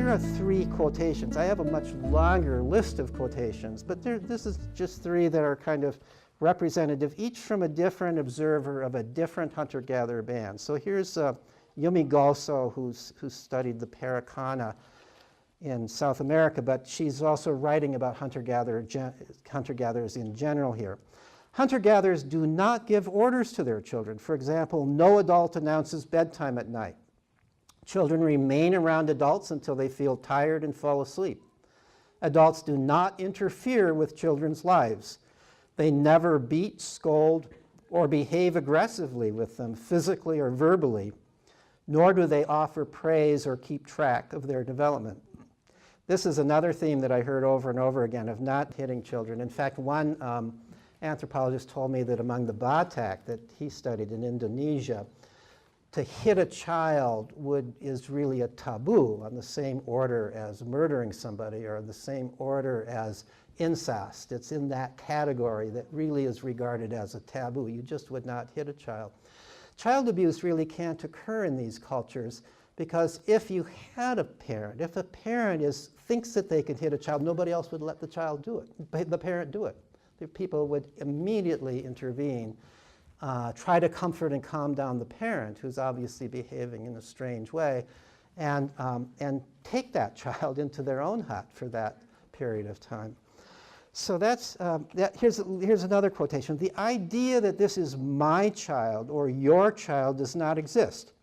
here are 3 quotations. I have a much longer list of quotations, but this is just 3 that are kind of representative, each from a different observer of a different hunter-gatherer band. So here's Yumi Goso, who's studied the Paracana in South America, but she's also writing about hunter-gatherers in general here. Hunter-gatherers do not give orders to their children. For example, no adult announces bedtime at night. Children remain around adults until they feel tired and fall asleep. Adults do not interfere with children's lives. They never beat, scold, or behave aggressively with them, physically or verbally, nor do they offer praise or keep track of their development. This is another theme that I heard over and over again of not hitting children. In fact, one anthropologist told me that among the Batak that he studied in Indonesia, to hit a child is really a taboo, on the same order as murdering somebody or the same order as incest. It's in that category that really is regarded as a taboo. You just would not hit a child. Child abuse really can't occur in these cultures because if you had a parent, if a parent thinks that they could hit a child, nobody else would let the child do it, the parent do it. The people would immediately intervene, try to comfort and calm down the parent who's obviously behaving in a strange way, and take that child into their own hut for that period of time. So here's another quotation. The idea that this is my child or your child does not exist.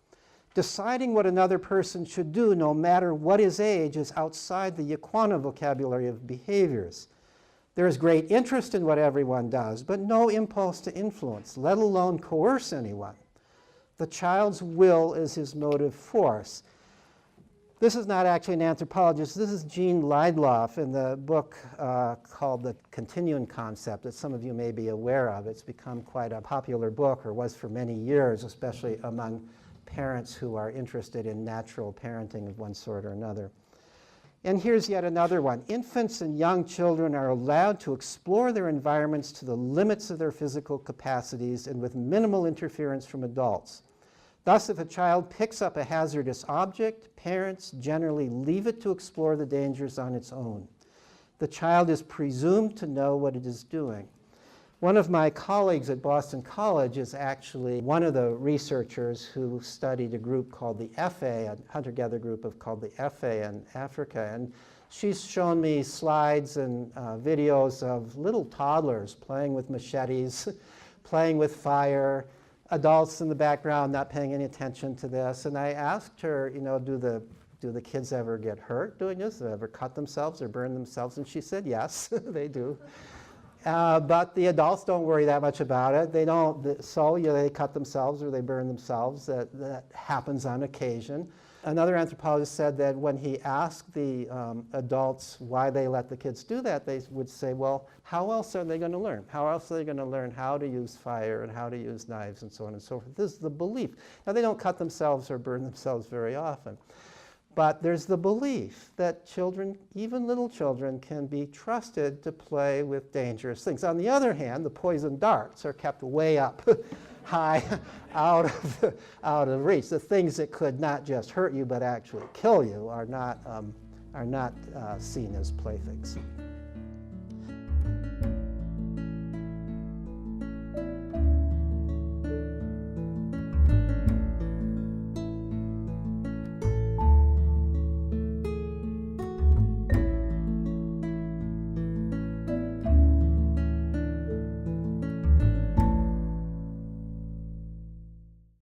Deciding what another person should do, no matter what his age, is outside the Yakwana vocabulary of behaviors. There is great interest in what everyone does, but no impulse to influence, let alone coerce anyone. The child's will is his motive force. This is not actually an anthropologist. This is Jean Leidloff in the book called The Continuum Concept that some of you may be aware of. It's become quite a popular book, or was for many years, especially among parents who are interested in natural parenting of one sort or another. And here's yet another one. Infants and young children are allowed to explore their environments to the limits of their physical capacities and with minimal interference from adults. Thus, if a child picks up a hazardous object, parents generally leave it to explore the dangers on its own. The child is presumed to know what it is doing. One of my colleagues at Boston College is actually one of the researchers who studied a group called the FA, a hunter-gatherer group called the FA in Africa. And she's shown me slides and videos of little toddlers playing with machetes, playing with fire, adults in the background not paying any attention to this. And I asked her, do the kids ever get hurt doing this? Do they ever cut themselves or burn themselves? And she said, yes, they do. But the adults don't worry that much about it. They don't, so they cut themselves or they burn themselves. That happens on occasion. Another anthropologist said that when he asked the adults why they let the kids do that, they would say, well, how else are they going to learn? How else are they going to learn how to use fire and how to use knives and so on and so forth? This is the belief. Now, they don't cut themselves or burn themselves very often. But there's the belief that children, even little children, can be trusted to play with dangerous things. On the other hand, the poison darts are kept way up high out of reach. The things that could not just hurt you but actually kill you are not seen as playthings.